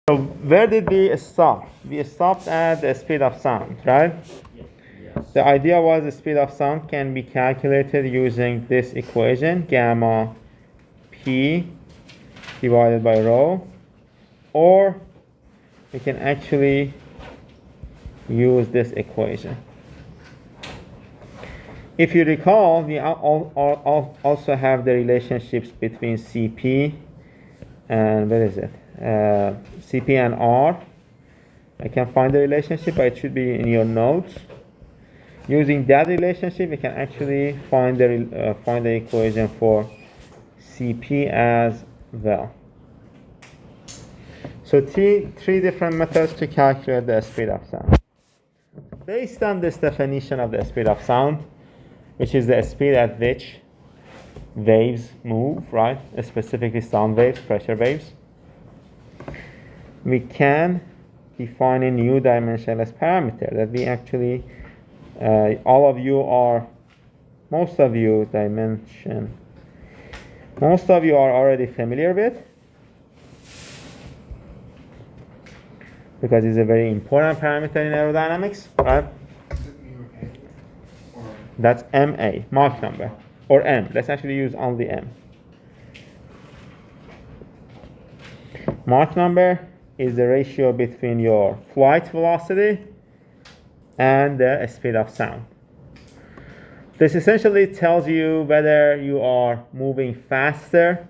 So where did we stop? We stopped at the speed of sound, right? Yes. The idea was the speed of sound can be calculated using this equation, gamma p divided by rho, or we can actually use this equation. If you recall, we also have the relationships between Cp and what is it? Cp and R. I can find the relationship, but it should be in your notes. Using that relationship, we can actually find the equation for Cp as well. So three different methods to calculate the speed of sound. Based on this definition of the speed of sound, which is the speed at which waves move, right? Specifically sound waves, pressure waves. We can define a new dimensionless parameter that we actually, most of you are already familiar with, because it's a very important parameter in aerodynamics, right? That's MA, Mach number, or M. Let's actually use only M. Mach number is the ratio between your flight velocity and the speed of sound. This essentially tells you whether you are moving faster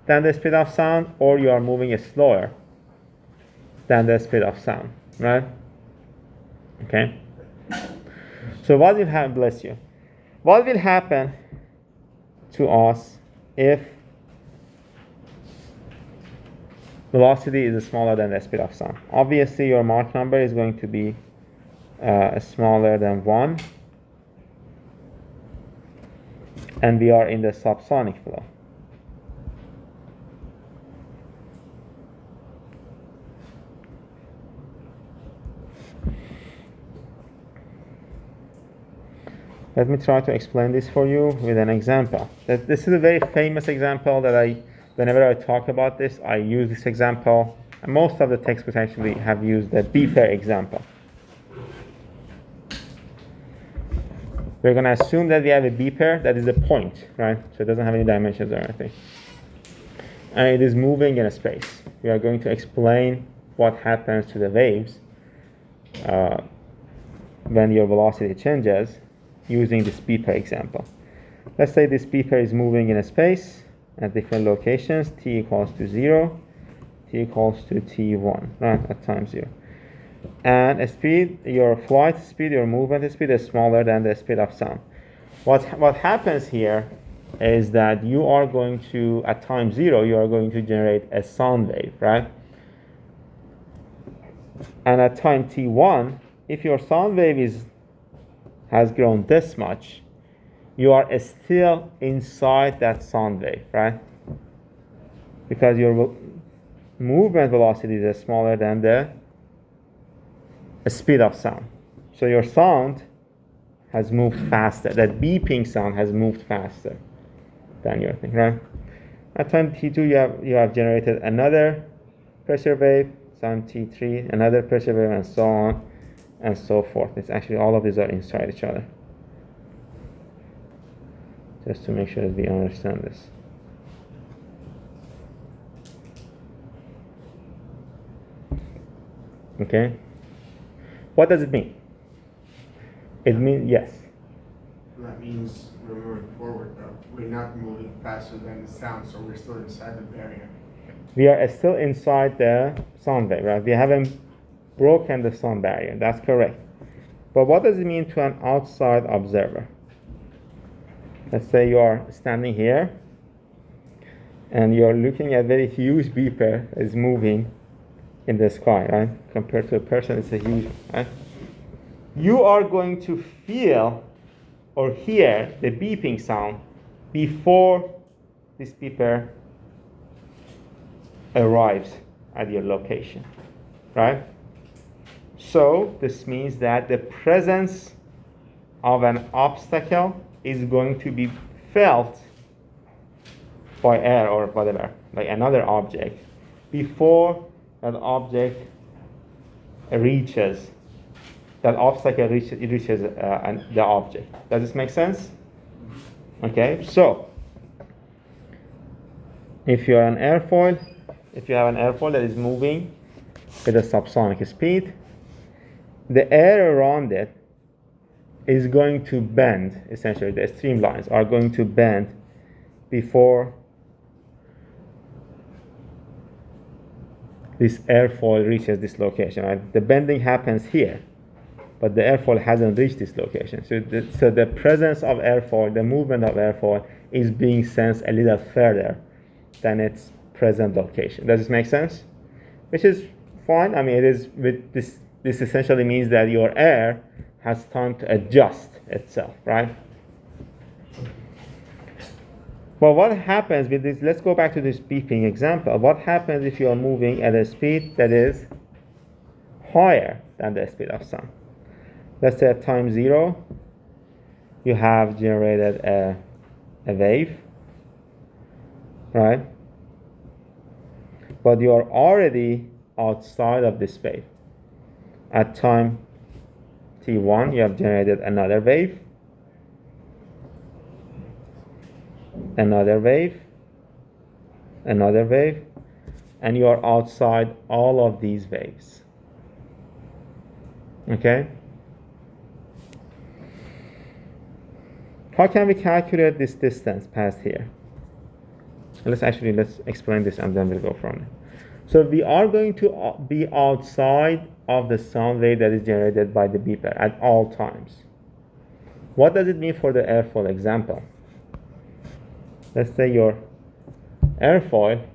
than the speed of sound or you are moving slower than the speed of sound, right? Okay. So what will happen, bless you, what will happen to us if velocity is smaller than the speed of sound? Obviously, your Mach number is going to be smaller than 1, and we are in the subsonic flow. Let me try to explain this for you with an example. This is a very famous example that whenever I talk about this, I use this example. And most of the textbooks actually have used the beeper example. We're going to assume that we have a beeper that is a point, right? So it doesn't have any dimensions or anything. And it is moving in a space. We are going to explain what happens to the waves when your velocity changes using this beeper example. Let's say this beeper is moving in a space at different locations, t equals to 0, t equals to t1, right, at time 0. And your flight speed, your movement speed is smaller than the speed of sound. What happens here is that you are going to, at time 0, you are going to generate a sound wave, right? And at time t1, if your sound wave has grown this much, you are still inside that sound wave, right? Because your movement velocity is smaller than the speed of sound. So your sound has moved faster. That beeping sound has moved faster than your thing, right? At time t2, you have generated another pressure wave. Time t3, another pressure wave, and so on and so forth. It's actually all of these are inside each other. Just to make sure that we understand this. Okay. What does it mean? It means, yes. That means we're moving forward, though. We're not moving faster than the sound, so we're still inside the barrier. We are still inside the sound wave, right? We haven't broken the sound barrier. That's correct. But what does it mean to an outside observer? Let's say you are standing here and you're looking at a very huge beeper that is moving in the sky, right? Compared to a person, it's a huge, right? You are going to feel or hear the beeping sound before this beeper arrives at your location, right? So this means that the presence of an obstacle is going to be felt by air or whatever, like another object, before that object reaches, that obstacle reaches the object. Does this make sense? Okay, so if you are an airfoil, if you have an airfoil that is moving with a subsonic speed, the air around it is going to bend, essentially the streamlines are going to bend before this airfoil reaches this location, right? The bending happens here, but the airfoil hasn't reached this location. So the presence of airfoil, the movement of airfoil is being sensed a little further than its present location. Does this make sense? Which is fine. I mean, it is with this essentially means that your air has time to adjust itself, right? Well, what happens with this? Let's go back to this beeping example. What happens if you are moving at a speed that is higher than the speed of sound? Let's say at time 0, you have generated a wave, right? But you are already outside of this wave. At time t1, you have generated another wave, another wave, another wave, and you are outside all of these waves. Okay? How can we calculate this distance past here? Let's explain this and then we'll go from there. So we are going to be outside of the sound wave that is generated by the beeper at all times. What does it mean for the airfoil example? Let's say your airfoil,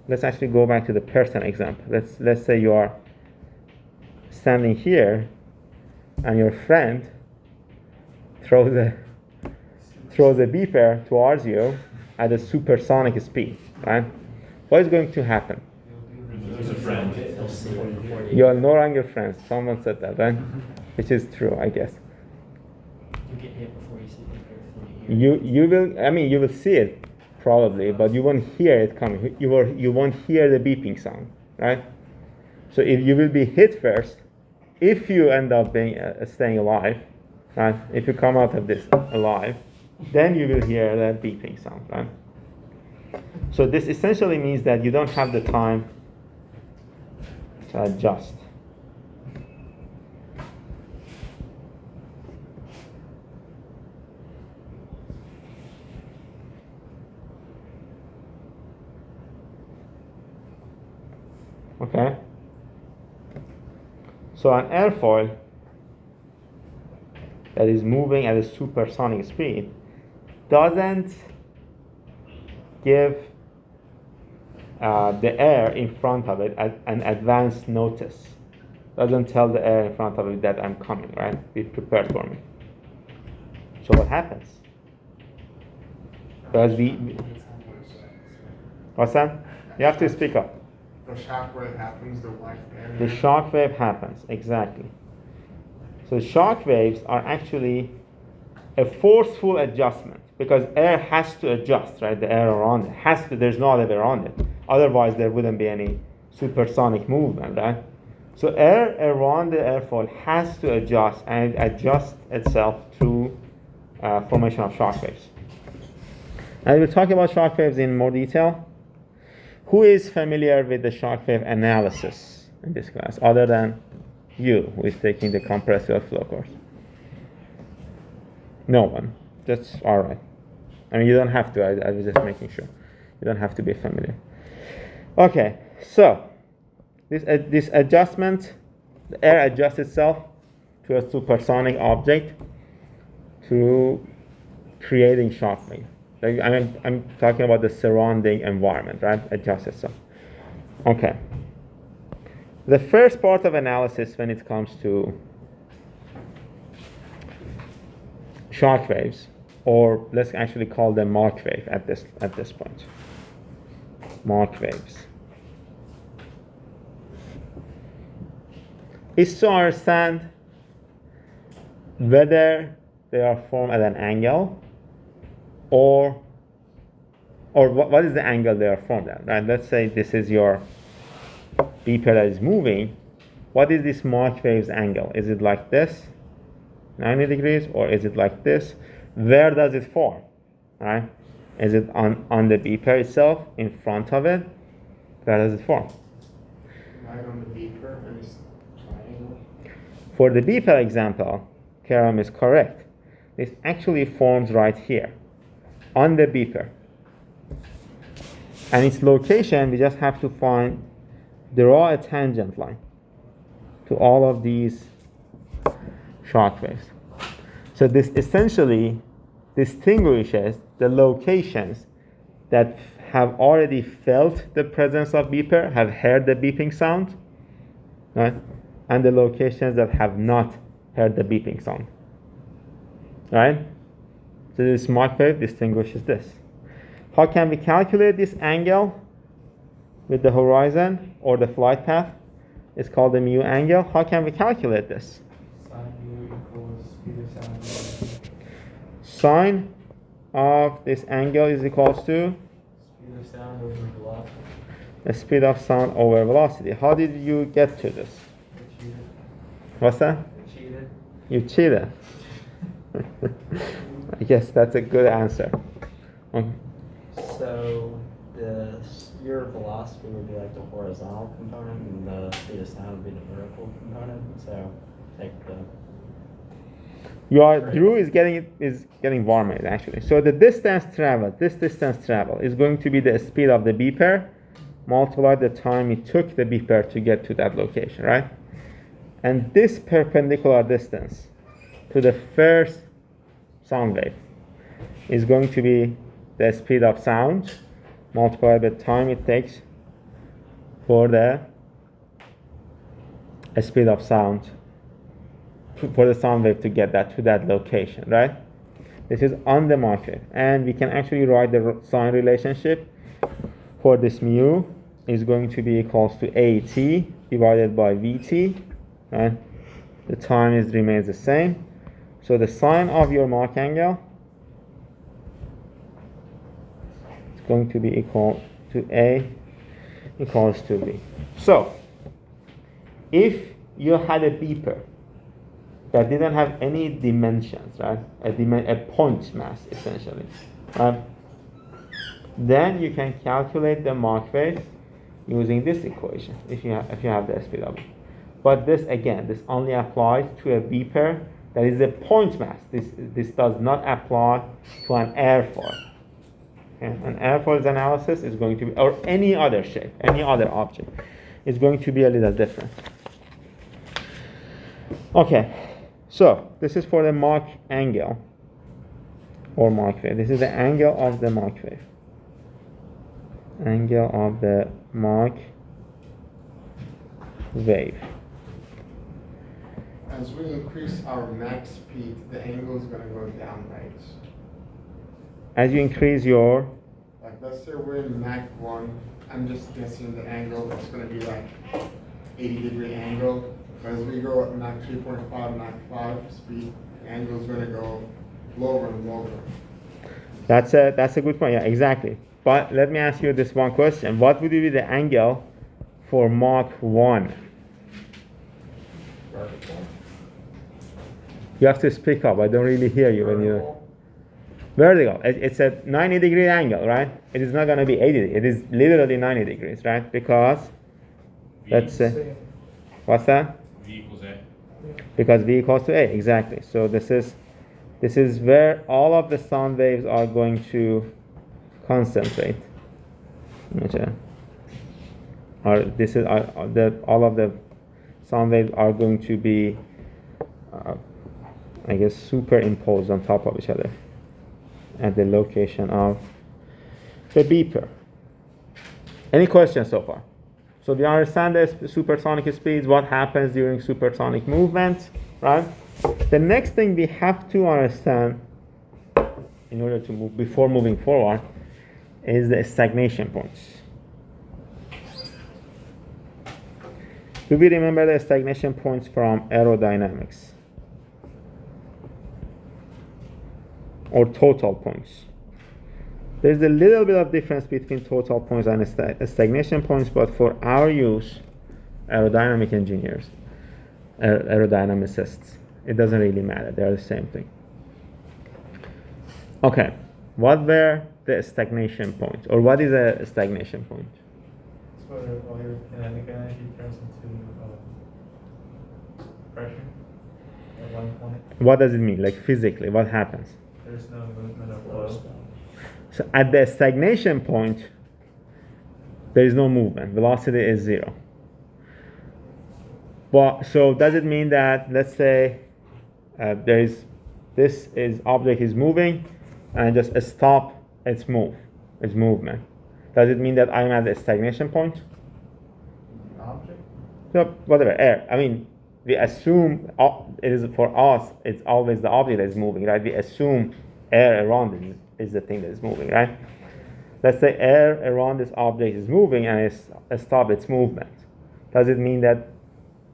let's actually go back to the person example. Let's say you are standing here and your friend throws a beeper towards you at a supersonic speed, right? What is going to happen? He's a friend. You are no longer friends. Someone said that, right? Which is true, I guess. You get hit before you see it. Before you hear it. You will see it probably, but you won't hear it coming. You won't hear the beeping sound, right? So if you will be hit first, if you end up being staying alive, right? If you come out of this alive, then you will hear that beeping sound, right? So this essentially means that you don't have the time to adjust. Okay? So an airfoil that is moving at a supersonic speed doesn't give the air in front of it an advance notice. Doesn't tell the air in front of it that I'm coming, right? Be prepared for me. So what happens? Because what's that? You have to speak up. The shock wave happens, the white air. The shock wave happens, exactly. So shock waves are actually a forceful adjustment because air has to adjust, right? The air around it has to, there's no other way around it. Otherwise, there wouldn't be any supersonic movement, right? So air around the airfoil has to adjust and adjust itself through formation of shock waves. And we'll talk about shock waves in more detail. Who is familiar with the shock wave analysis in this class, other than you, who is taking the compressible flow course? No one. That's all right. I mean, you don't have to. I was just making sure. You don't have to be familiar. Okay, so this adjustment, the air adjusts itself to a supersonic object to creating shock wave. I'm talking about the surrounding environment, right? Adjust itself. Okay. The first part of analysis when it comes to shock waves, or let's actually call them Mach wave at this point. Mach waves is to understand whether they are formed at an angle or what is the angle they are formed at, right? Let's say this is your beeper that is moving, what is this Mach wave's angle? Is it like this, 90 degrees, or is it like this? Where does it form? Right? Is it on the beeper itself, in front of it? Where does it form? Right on the beeper and it's triangle. For the beeper example, Karam is correct. This actually forms right here, on the beeper. And its location, we just have to draw a tangent line to all of these shock waves. So this essentially distinguishes the locations that have already felt the presence of beeper, have heard the beeping sound, right? And the locations that have not heard the beeping sound, right? So this Mach wave distinguishes this. How can we calculate this angle with the horizon or the flight path? It's called the mu angle. How can we calculate this? Sine mu equals speed of sound. Sine of this angle is equals to Speed of sound over velocity. the speed of sound over velocity. How did you get to this? I cheated. What's that? I cheated. You cheated. I guess that's a good answer. Okay. So your velocity would be like the horizontal component, and the speed of sound would be the vertical component. So take the. Drew is getting warmer actually. So the distance traveled, this distance travel is going to be the speed of the beeper multiplied the time it took the beeper to get to that location, right? And this perpendicular distance to the first sound wave is going to be the speed of sound multiplied by the time it takes for the speed of sound for the sound wave to get to that location, right? This is on the Mach wave, and we can actually write the sign relationship for this mu is going to be equals to AT divided by VT, right? The time remains the same. So the sine of your Mach angle is going to be equal to A equals to V. So if you had a beeper that didn't have any dimensions, right? A point mass essentially, right? Then you can calculate the Mach wave using this equation if you have the speed of it. But this only applies to a beeper that is a point mass. This does not apply to an airfoil. Okay? An airfoil's analysis is going to be, or any other shape, any other object, is going to be a little different. Okay, so this is for the Mach angle or Mach wave. This is the angle of the Mach wave. Angle of the Mach wave. As we increase our max speed, the angle is going to go down, right? As you increase your, Like, let's say we're in Mach 1, I'm just guessing the angle, it's going to be like 80-degree angle. But as we go at Mach 3.5, Mach 5 speed, the angle is going to go lower and lower. that's a good point. Yeah, exactly. But let me ask you this one question. What would be the angle for Mach 1? Vertical. You have to speak up. I don't really hear you when you. Vertical. It's a 90-degree angle, right? It is not going to be 80. It is literally 90 degrees, right? Because, let's say, what's that? V equals A. Because V equals to A, exactly. So this is where all of the sound waves are going to concentrate. Okay. All of the sound waves are going to be, I guess, superimposed on top of each other at the location of the beeper. Any questions so far? So we understand the supersonic speeds, what happens during supersonic movement, right? The next thing we have to understand in order to move, before moving forward, is the stagnation points. Do we remember the stagnation points from aerodynamics? Or total points? There's a little bit of difference between total points and stagnation points, but for our use, aerodynamic engineers, aerodynamicists. It doesn't really matter. They're the same thing. Okay, what were the stagnation points, or what is a stagnation point? It's where all your kinetic energy turns into pressure at one point. What does it mean, like physically? What happens? There's no movement of flow. So at the stagnation point, there is no movement. Velocity is 0. But so does it mean that, let's say, object is moving, and just stop its movement? Does it mean that I'm at the stagnation point? Object? No, whatever. Air. I mean, we assume it is for us. It's always the object that is moving, right? We assume air around it is the thing that is moving, right? Let's say air around this object is moving and it stops its movement. Does it mean that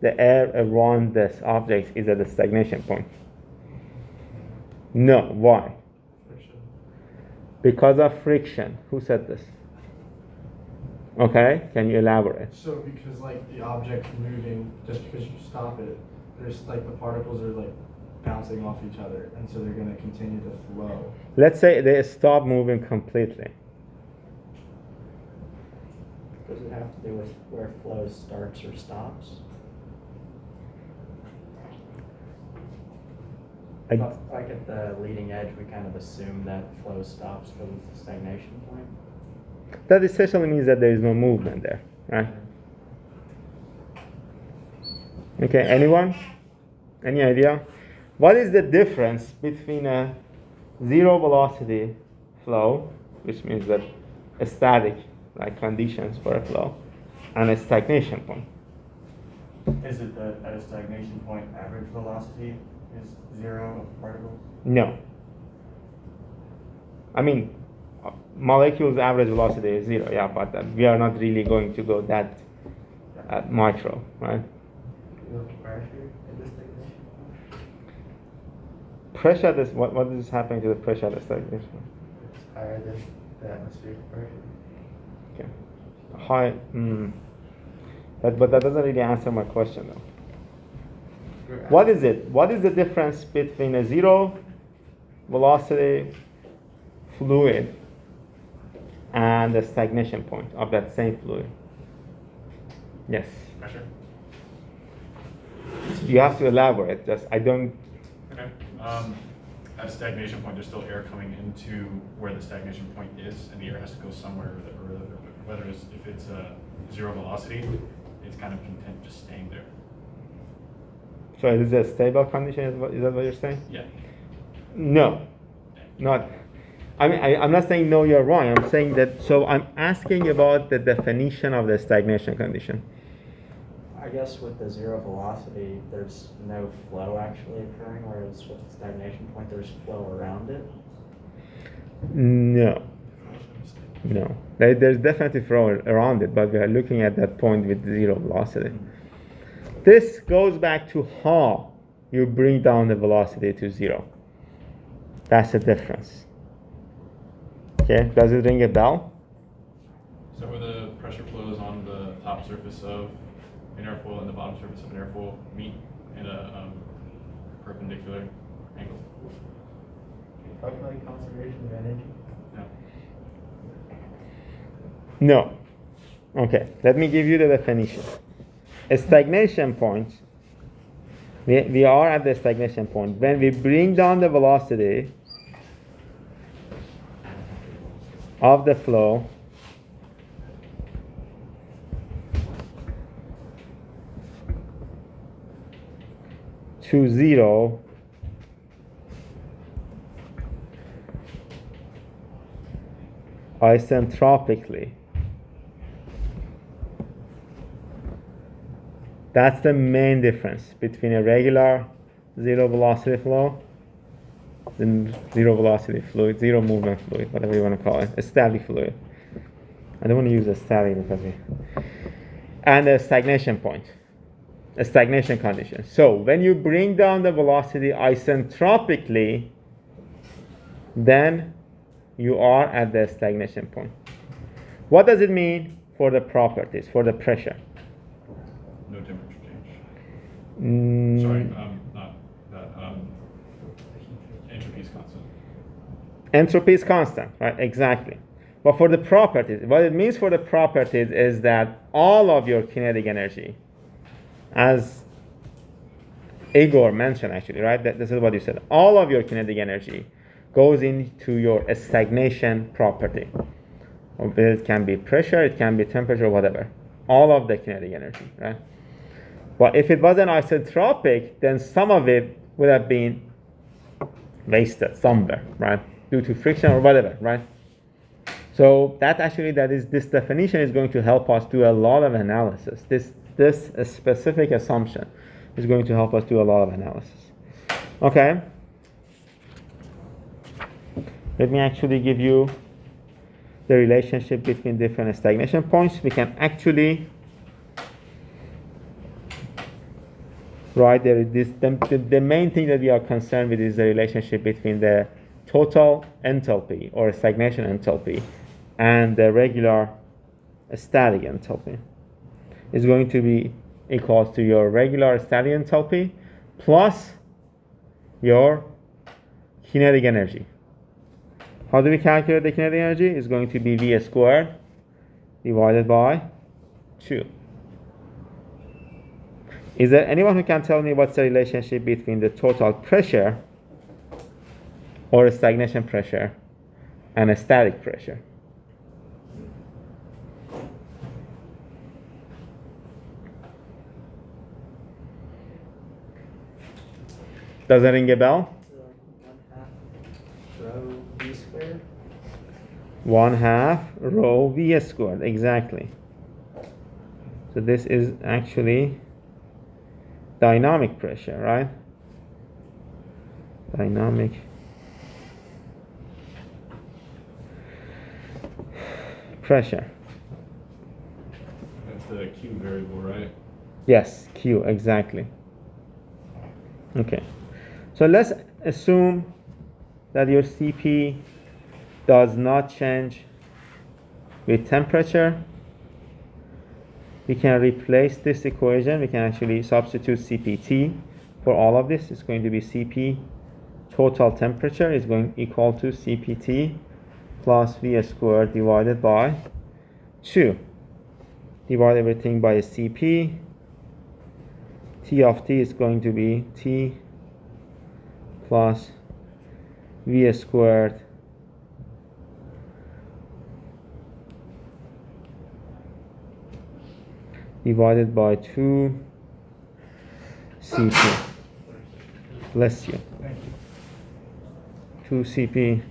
the air around this object is at the stagnation point? No. Why? Friction. Because of friction. Who said this? Okay, can you elaborate? So because like the object's moving, just because you stop it, there's like the particles are like bouncing off each other, and so they're going to continue to flow. Let's say they stop moving completely. Does it have to do with where flow starts or stops? Like at the leading edge, we kind of assume that flow stops for the stagnation point. That essentially means that there is no movement there, right? Okay, anyone? Any idea? What is the difference between a zero velocity flow, which means that a static, like conditions for a flow, and a stagnation point? Is it that at a stagnation point, average velocity is 0 of particles? No. I mean, molecules' average velocity is 0, yeah, but we are not really going to go that micro, right? Pressure at this stagnation. Pressure, what is happening to the pressure at the stagnation point? It's higher than the atmospheric pressure. Okay. High, but that doesn't really answer my question though. What is it? What is the difference between a zero velocity fluid and the stagnation point of that same fluid? Yes. Pressure? You have to elaborate. Just I don't. Okay. At a stagnation point, there's still air coming into where the stagnation point is, and the air has to go somewhere. Whether it's if it's a zero velocity, it's kind of content just staying there. So is it a stable condition? Is that what you're saying? Yeah. No, not. I mean, I'm not saying no, you're wrong. I'm saying that. So I'm asking about the definition of the stagnation condition. I guess with the zero velocity, there's no flow actually occurring, whereas with the stagnation point, there's flow around it. No. No. There's definitely flow around it, but we are looking at that point with zero velocity. This goes back to how you bring down the velocity to 0. That's the difference. Okay, does it ring a bell? So where the pressure flows on the top surface of an airfoil and the bottom surface of an airfoil meet in a perpendicular angle. Calculate conservation of energy. No. No. Okay, let me give you the definition. A stagnation point, we are at the stagnation point. When we bring down the velocity of the flow to 0, isentropically. That's the main difference between a regular zero velocity flow and zero velocity fluid, zero movement fluid, whatever you want to call it, a static fluid. I don't want to use a static because and a stagnation point, a stagnation condition. So when you bring down the velocity isentropically, then you are at the stagnation point. What does it mean for the properties, for the pressure? no temperature change. Mm, Sorry, not that, entropy is constant. Entropy is constant, right? Exactly. But for the properties, what it means for the properties is that all of your kinetic energy, as Igor mentioned actually, right? This is what you said. All of your kinetic energy goes into your stagnation property. It can be pressure, it can be temperature, whatever. All of the kinetic energy, right? But if it wasn't isotropic, then some of it would have been wasted somewhere, right? Due to friction or whatever, right? So this definition is going to help us do a lot of analysis. This specific assumption is going to help us do a lot of analysis. Okay. Let me actually give you the relationship between different stagnation points. We can actually write there is the main thing that we are concerned with is the relationship between the total enthalpy or stagnation enthalpy and the regular static enthalpy. Is going to be equals to your regular static enthalpy plus your kinetic energy. How do we calculate the kinetic energy? It's going to be V squared divided by 2. Is there anyone who can tell me what's the relationship between the total pressure or a stagnation pressure and a static pressure? Does that ring a bell? 1/2 rho V squared. 1/2 rho V squared, exactly. So this is actually dynamic pressure, right? Dynamic pressure. That's the Q variable, right? Yes, Q, exactly. Okay. So let's assume that your CP does not change with temperature. We can replace this equation. We can actually substitute CPT for all of this. It's going to be CP total temperature is going equal to CPT plus V squared divided by 2. Divide everything by CP. T of T is going to be T plus V squared divided by 2 CP. Bless you. 2 CP.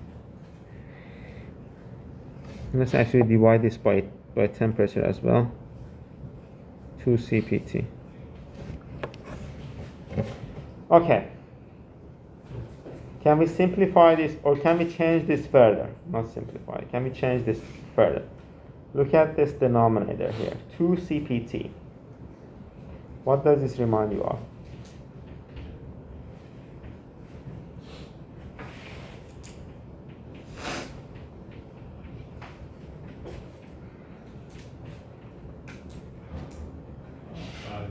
Let's actually divide this by temperature as well. 2 CPT. Okay. Can we simplify this, or can we change this further? Not simplify. Can we change this further? Look at this denominator here, 2 CPT. What does this remind you of?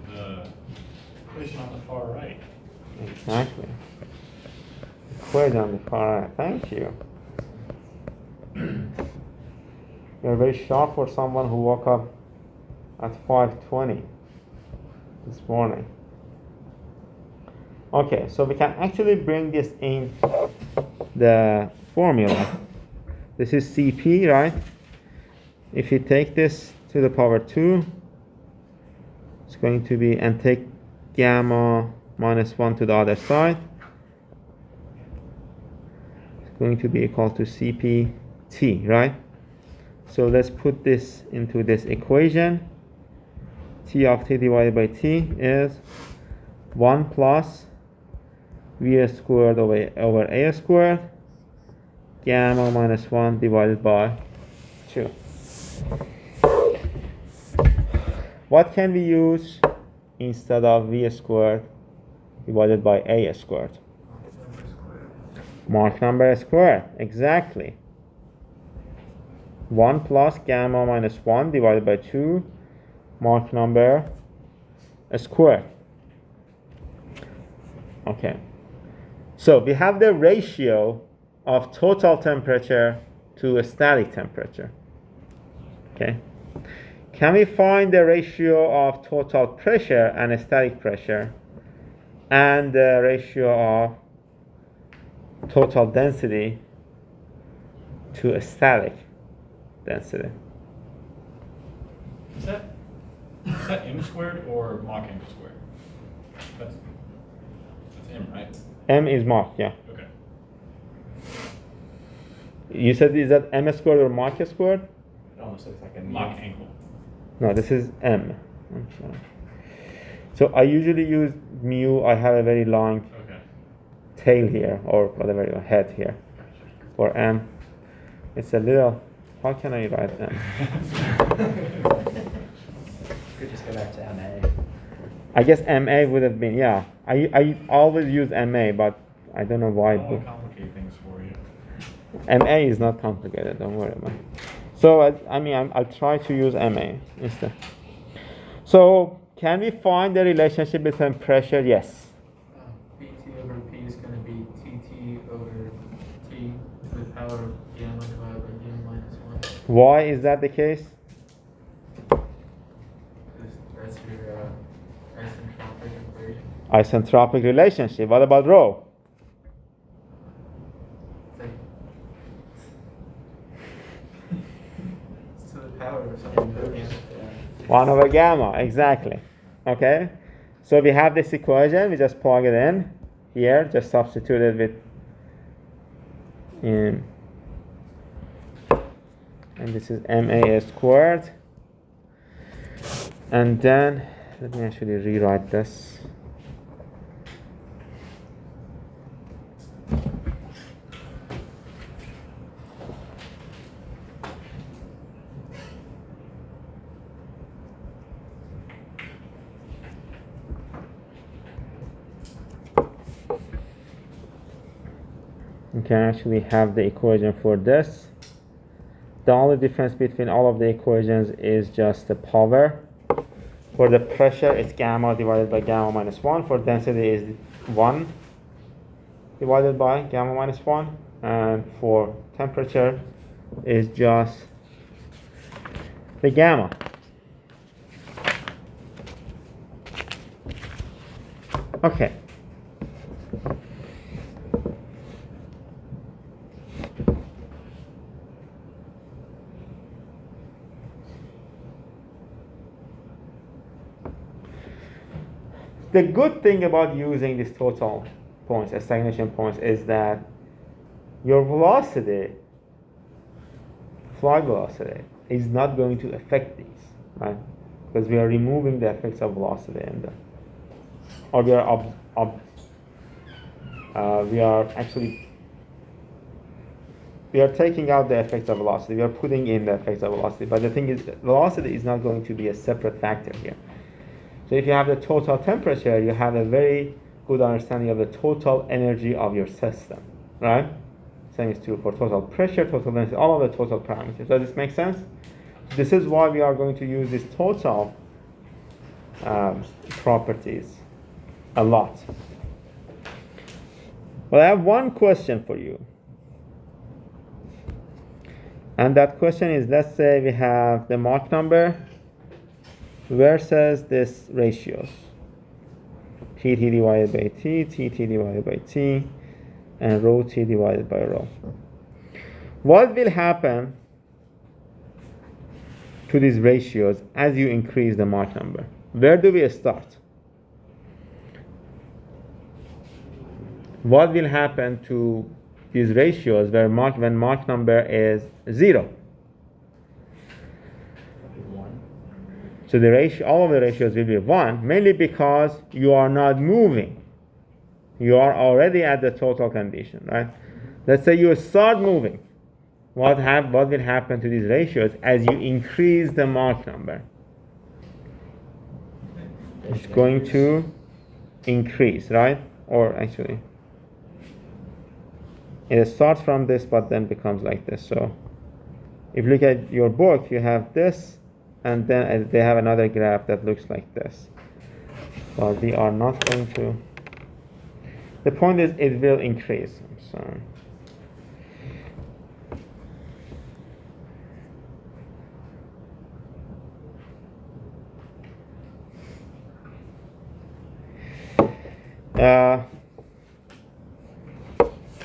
The equation on the far right. Exactly. Equation on the far right. Thank you. You're very sharp for someone who woke up at 5:20 this morning. Okay, so we can actually bring this in the formula. This is CP, right? If you take this to the power 2, it's going to be, and take gamma minus 1 to the other side, it's going to be equal to CPT, right? So let's put this into this equation. T of T divided by T is 1 plus V squared over A squared, gamma minus 1 divided by 2. What can we use instead of V squared divided by A squared? Mach number squared, exactly. 1 plus gamma minus 1 divided by 2, Mach number squared. Okay. So we have the ratio of total temperature to a static temperature. Okay. Can we find the ratio of total pressure and static pressure and the ratio of total density to a static density? Is that m squared or Mach angle squared? That's m, right? M is Mach, yeah. Okay. You said is that M squared or Mach squared? It almost looks like a Mach angle. No, this is M. I'm sorry. So I usually use mu. I have a very long Okay. tail here, or whatever, head here. For M, it's a little, how can I write M? Could just go back to MA. I guess MA would have been, yeah. I always use MA, but I don't know why. I'll complicate things for you. MA is not complicated, don't worry about it. So, I'll try to use MA instead. So, can we find the relationship between pressure? Yes. BT over P is going to be TT over T to the power of gamma divided by gamma minus 1. Why is that the case? That's your isentropic equation. Isentropic relationship. What about rho? It's to the power of something. 1 over gamma, exactly. Okay? So we have this equation, we just plug it in here, just substitute it with and this is MA squared. And then, let me actually rewrite this. You can actually have the equation for this. The only difference between all of the equations is just the power. For the pressure, it's gamma divided by gamma minus 1. For density, is 1 divided by gamma minus 1. And for temperature, is just the gamma. Okay. The good thing about using these total points, stagnation points, is that your velocity, flight velocity, is not going to affect these, right? Because we are removing the effects of velocity in them, or we are taking out the effects of velocity. We are putting in the effects of velocity. But the thing is, velocity is not going to be a separate factor here. So if you have the total temperature, you have a very good understanding of the total energy of your system, right? Same is true for total pressure, total density, all of the total parameters. Does this make sense? This is why we are going to use these total properties a lot. Well, I have one question for you. And that question is, let's say we have the Mach number versus this ratios. Tt divided by T, Tt divided by T, and rho T divided by rho. What will happen to these ratios as you increase the Mach number? Where do we start? What will happen to these ratios when Mach number is 0? So the ratio, all of the ratios will be 1, mainly because you are not moving. You are already at the total condition, right? Let's say you start moving. What will happen to these ratios as you increase the Mach number? It's going to increase, right? Or actually, it starts from this, but then becomes like this. So if you look at your book, you have this, and then they have another graph that looks like this. But we are not going to. The point is, it will increase. So.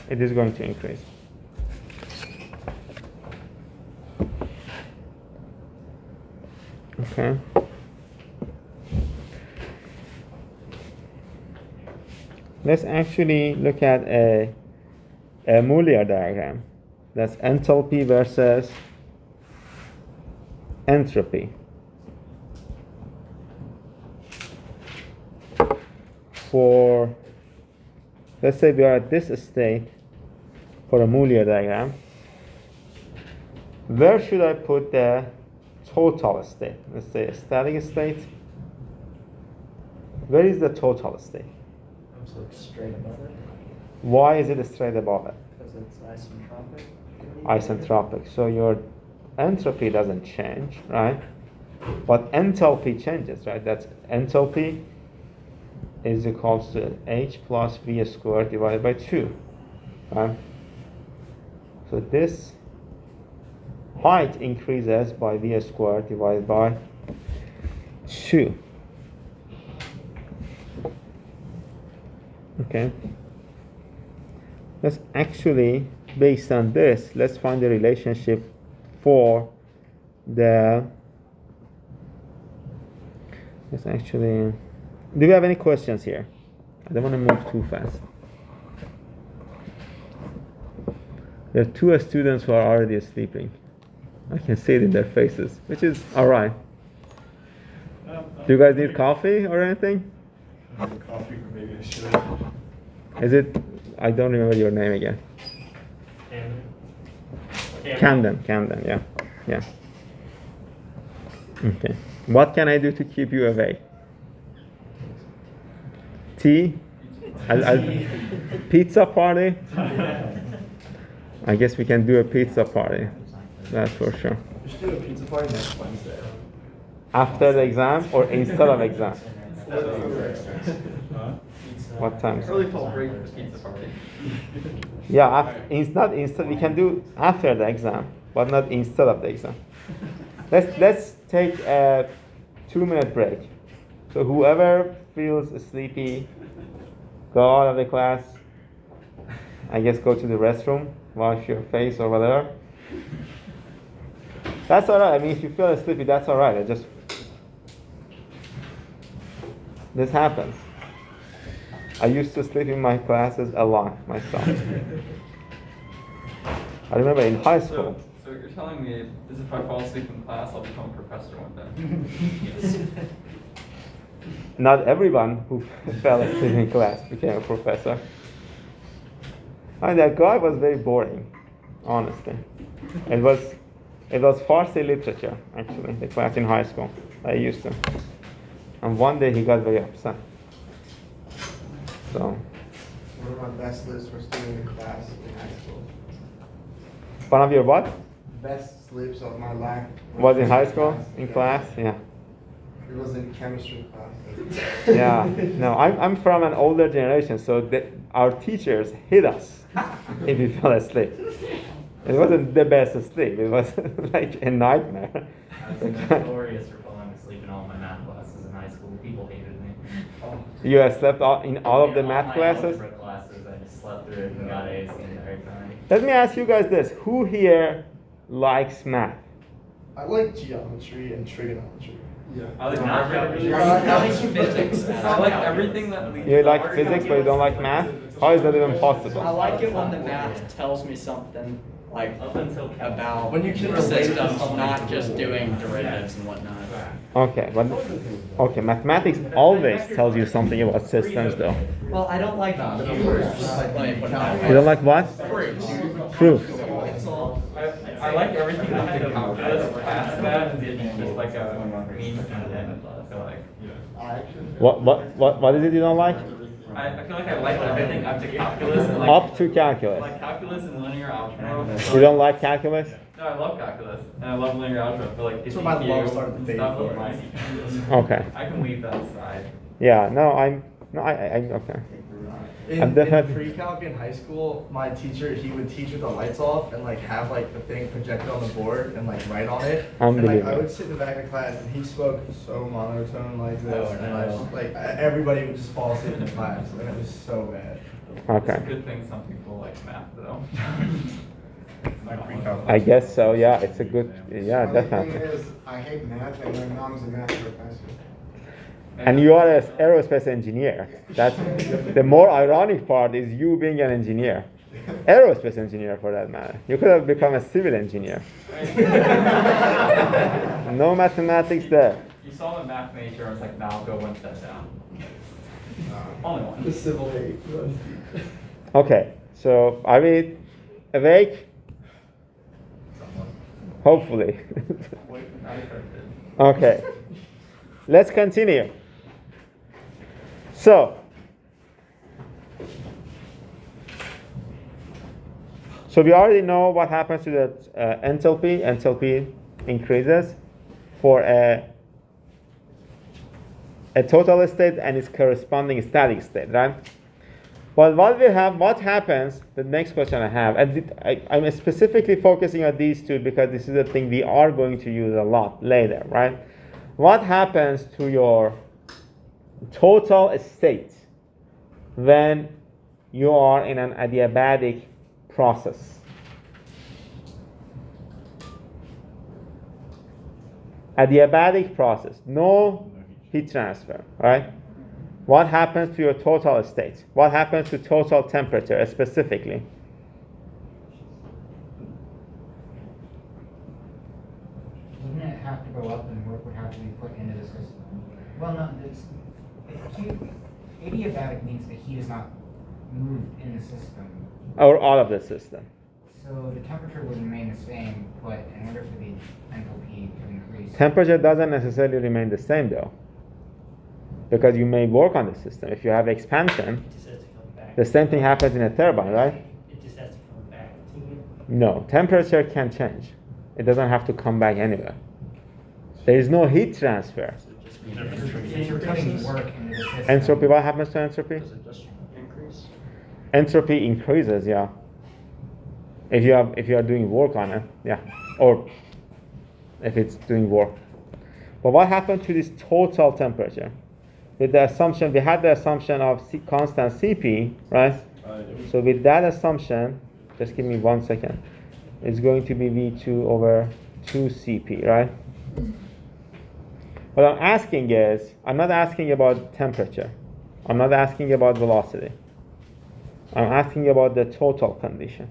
It is going to increase. Okay. Let's actually look at a Muller diagram. That's enthalpy versus entropy. For, let's say we are at this state for a Muller diagram. Where should I put the total state? Let's say a static state. Where is the total state? So it's straight above it, Why is it straight above it? because it's isentropic. Isentropic. So your entropy doesn't change, right? But enthalpy changes, right? That's enthalpy is equal to h plus v squared divided by 2, right? So this height increases by v squared divided by 2. Okay. Let's actually, based on this, let's find the relationship for the. Let's actually. Do we have any questions here? I don't want to move too fast. There are 2 students who are already sleeping. I can see it in their faces, which is all right. Do you guys need coffee or anything? Coffee, maybe I should. Is it? I don't remember your name again. Camden, yeah. Okay. What can I do to keep you awake? Tea? Pizza party? I guess we can do a pizza party. That's for sure. We should do a pizza party next Wednesday. After the exam or instead of exam? Huh? What time? Early fall break pizza party. Yeah, not instead. We can do after the exam, but not instead of the exam. Let's take a 2-minute break. So whoever feels sleepy, go out of the class. I guess go to the restroom, wash your face or whatever. That's all right. I mean, if you feel sleepy, that's all right. This happens. I used to sleep in my classes a lot myself. I remember in high school. So what you're telling me is if I fall asleep in class, I'll become a professor one day. Yes. Not everyone who fell asleep in class became a professor. And that guy was very boring, honestly. It was Farsi literature, actually, the class in high school I used to. And one day he got very upset. So, One of my best lists for staying in class in high school. one of your what? Best sleeps of my life. Was in high school? In class? Yeah. It was in chemistry class. Yeah. No, I'm from an older generation, so our teachers hit us if we fell asleep. It wasn't the best sleep. It was like a nightmare. I was notorious for falling asleep in all my math classes in high school. People hated me. You have slept in all of the In math my classes? algebra classes, I just slept through it and got A's the entire time. Let me ask you guys this. Who here likes math? I like geometry and trigonometry. Yeah. I like Not geometry. I like physics. I like everything that leads. You like physics, but you don't like math? How is that even I possible? like it when the math tells me something like Up until about When you can relate it to systems, something not just cool. doing derivatives and whatnot. Okay, mathematics always tells you something about systems, though. Well, I don't like proofs. Let me put it that You way. don't like what? Proofs. Proofs. I like everything up to calculus. Past that, it's just like a means to an end. So like, I actually. What is it you don't like? I feel like I like everything up to calculus and like. Up to calculus. Like calculus and linear algebra. You don't like calculus? No, No, I love calculus, and I love linear algebra, but like, if That's you where my love do started to fade stuff for with it. my teachers, Okay. I can leave that aside. Yeah, no, I okay. I'm In definitely- pre-calc in high school, my teacher, he would teach with the lights off and like have like the thing projected on the board and like write on it. And like I Unbelievable. would sit in the back of class and he spoke so monotone like this, Oh, and I no. just, like everybody would just fall asleep in class, and it was so bad. It's Okay. a good thing some people like math though. My pre-calc I guess so, yeah, it's a good, yeah, Funny definitely. thing is, I hate math, and my mom's a math professor. And you are an aerospace engineer. That's the more ironic part is you being an engineer. Aerospace engineer for that matter. You could have become a civil engineer. No mathematics there. You saw the math major, I was like, nah, I'll go one step down. Only one. The civil hate runs deep. Okay, so are we awake? Hopefully. Wait, not affected. Okay, let's continue. So we already know what happens to the enthalpy. Enthalpy increases for a total state and its corresponding static state, right? But what happens, the next question I have, and I'm specifically focusing on these two because this is the thing we are going to use a lot later, right? What happens to your total state when you are in an adiabatic process? Adiabatic process, no heat transfer, right? What happens to your total state? What happens to total temperature specifically? Wouldn't it have to go up and work would have to be put into the system? Well, no, adiabatic means the heat is not moved in the system. Or all of the system? So the temperature would remain the same, but in order for the enthalpy to increase. Temperature doesn't necessarily remain the same though, because you may work on the system. If you have expansion, It just has to come back. the same thing happens in a turbine, right? It just has to come back to you. No, temperature can change. It doesn't have to come back anywhere. There is no heat transfer. So it just Since you're putting work into the system. Entropy, what happens to entropy? Does it just increase? Entropy increases, yeah. If you are doing work on it, yeah, or if it's doing work. But what happened to this total temperature? With the assumption, we had the assumption of constant Cp, right? So with that assumption, just give me 1 second. It's going to be V2 over 2 Cp, right? What I'm asking is, I'm not asking about temperature. I'm not asking about velocity. I'm asking about the total condition.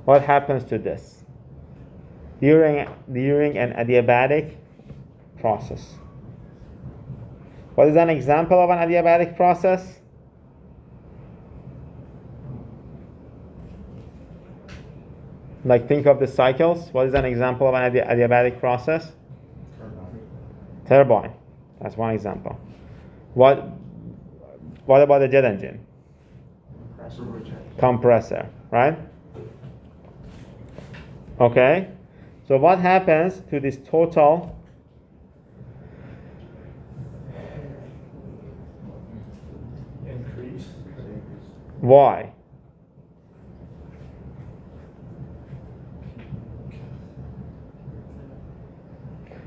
What happens to this during an adiabatic process? What is an example of an adiabatic process? Like, think of the cycles. What is an example of an adiabatic process? Turbine. That's one example. What about the jet engine? Compressor, right? Okay, so what happens to this total Increase. Y?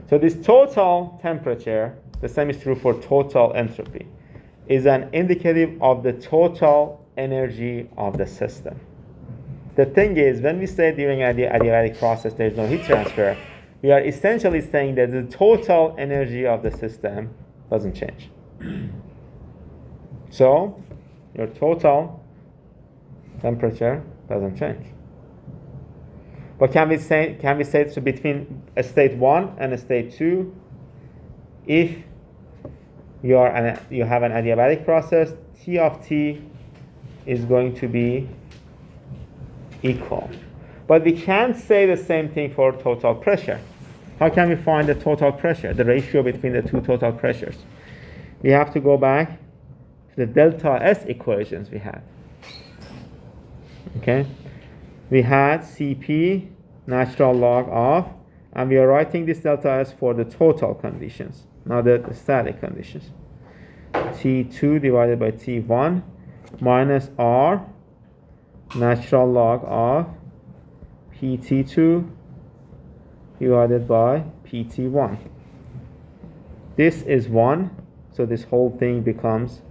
So this total temperature, the same is true for total entropy, is an indicative of the total energy of the system. The thing is, when we say during an adiabatic process there is no heat transfer, we are essentially saying that the total energy of the system doesn't change. So your total temperature doesn't change. But can we say so between a state 1 and a state 2, if you have an adiabatic process, T of T is going to be equal. But we can't say the same thing for total pressure. How can we find the total pressure, the ratio between the two total pressures? We have to go back to the delta S equations we had. Okay? We had Cp natural log of, and we are writing this delta S for the total conditions, not the static conditions. T2 divided by T1 minus R natural log of PT2 divided by PT1. This is 1, so this whole thing becomes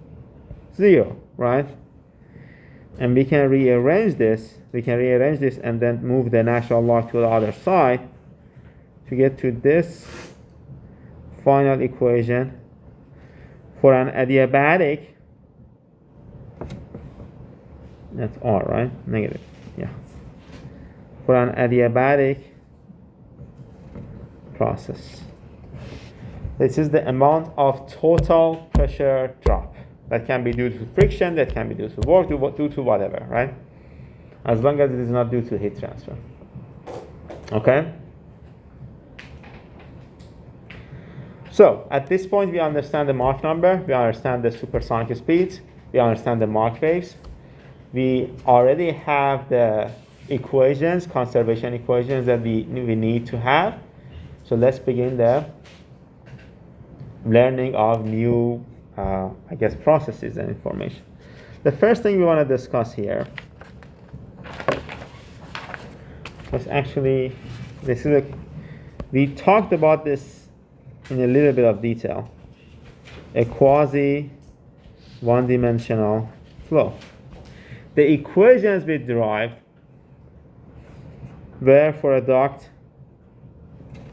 0, right? And we can rearrange this. We can rearrange this and then move the natural log to the other side to get to this final equation for an adiabatic. That's R, right? Negative, yeah. For an adiabatic process. This is the amount of total pressure drop. That can be due to friction, that can be due to work, due to whatever, right? As long as it is not due to heat transfer. Okay? So, at this point, we understand the Mach number, we understand the supersonic speeds, we understand the Mach waves. We already have the equations, conservation equations that we need to have. So let's begin the learning of new, I guess, processes and information. The first thing we want to discuss here was actually, we talked about this in a little bit of detail. A quasi one-dimensional flow. The equations we derived were for a duct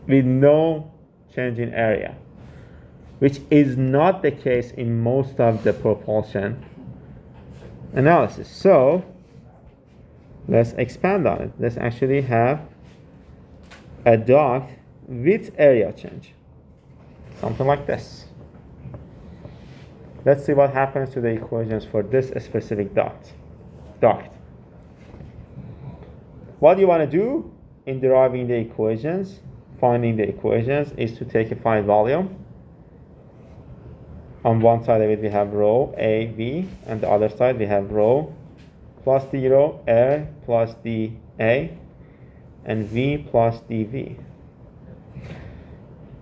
with no change in area, which is not the case in most of the propulsion analysis. So let's expand on it. Let's actually have a duct with area change, something like this. Let's see what happens to the equations for this specific duct. What you want to do in deriving the equations, finding the equations, is to take a finite volume. On one side of it we have rho A V, and the other side we have rho plus d rho air plus d A and V plus dV.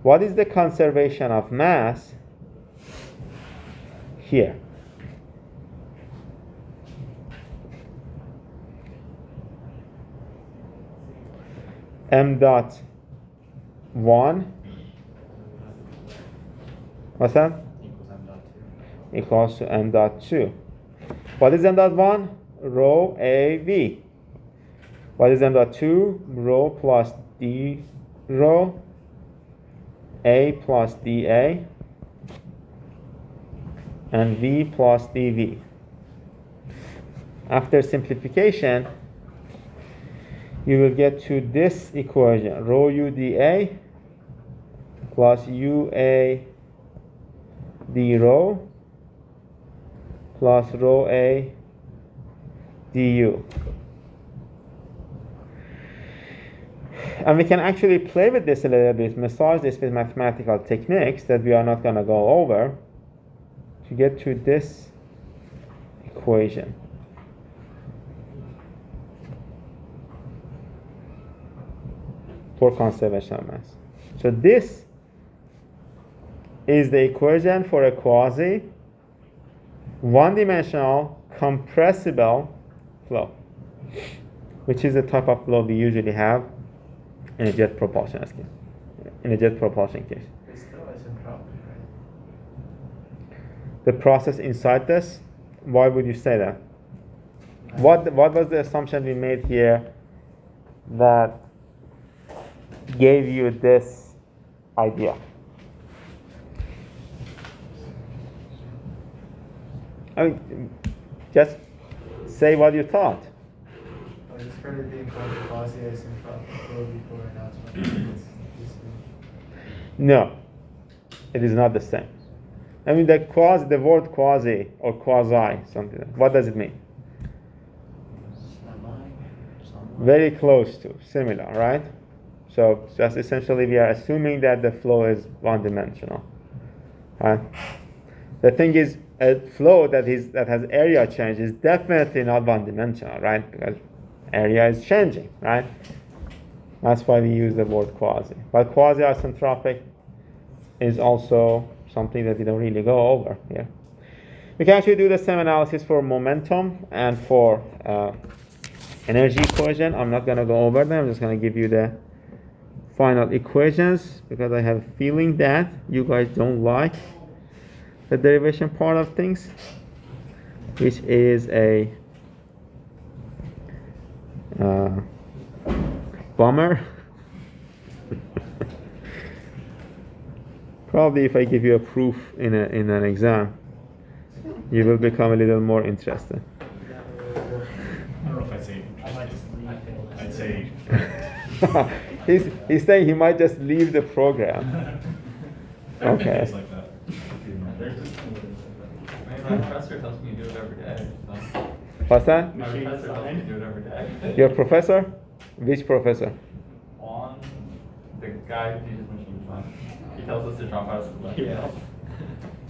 What is the conservation of mass here? M dot 1, what's that? Equals to M dot 2. What is M dot 1? Rho A V. What is M dot 2? Rho plus D rho A plus dA and V plus dV. After simplification, you will get to this equation, rho U dA plus UA d rho plus rho A du. And we can actually play with this a little bit, massage this with mathematical techniques that we are not going to go over to get to this equation. For conservation of mass. So this is the equation for a quasi one-dimensional compressible flow, which is the type of flow we usually have in a jet propulsion case. In a jet propulsion case. It's still isentropy, right? The process inside this, why would you say that? What was the assumption we made here that gave you this idea? I mean, just say what you thought. I just heard it being called a quasi-isentropic flow before, and now it's it's No, it is not the same. I mean, the word quasi or quasi, something. What does it mean? Very close to, similar, right? So just essentially we are assuming that the flow is one-dimensional. Right? The thing is, a flow that has area change is definitely not one-dimensional, right? Because area is changing, right? That's why we use the word quasi. But quasi-isentropic is also something that we don't really go over here. We can actually do the same analysis for momentum and for energy equation. I'm not going to go over them. I'm just going to give you the final equations because I have a feeling that you guys don't like the derivation part of things, which is a bummer. Probably if I give you a proof in an exam, you will become a little more interested. I don't know if I'd say I'd say he's saying he might just leave the program. there have been Okay. days like that. My professor tells me to do it every day. So. What's that? My professor tells me to do it every day. Your professor? Which professor? On the guy who teaches machine design. He tells us to drop out of school. Yeah.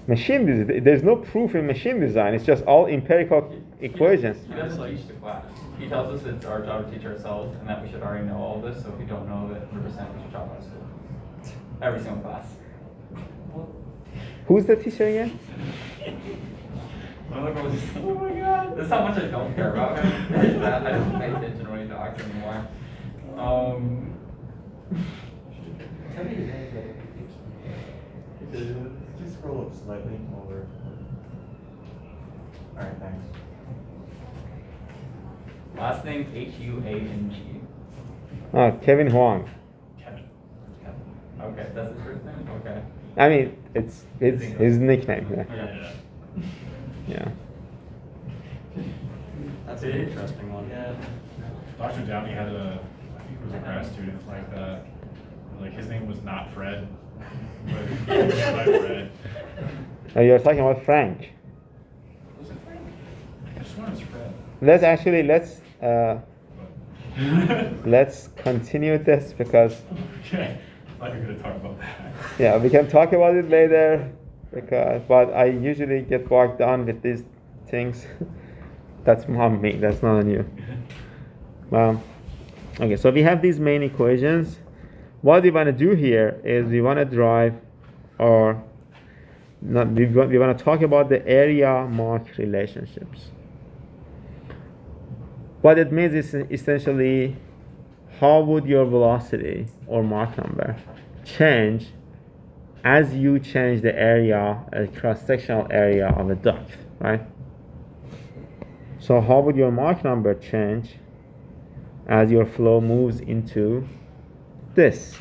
Machine design. There's no proof in machine design. It's just all empirical equations. He doesn't teach the class. He tells us it's our job to teach ourselves and that we should already know all this, so if we don't know it 100%, we should drop out of school. Every single class. Who's the teacher again? Oh my god. That's how much I don't care about him. It's that I don't pay attention when he talks anymore. Just scroll up slightly over. Alright, thanks. Last name Huang. Oh, Kevin Huang. Kevin. Okay, that's his first name? Okay. I mean, it's his nickname. Yeah. Yeah. Yeah. That's an interesting one. Yeah. Dr. Downey had I think it was a grad student like that. Like his name was not Fred, but he was by Fred. Now you're talking about Frank. Was it Frank? I just wanted it was Fred. Let's continue this because Okay. I thought you were gonna talk about that. yeah, we can talk about it later but I usually get bogged down with these things. That's on me. That's not on you. Okay, so we have these main equations. What we want to do here is we want to drive or not, we want to talk about the area Mach relationships. What it means is essentially how would your velocity or Mach number change as you change the area, a cross-sectional area of a duct, right? So how would your Mach number change as your flow moves into this?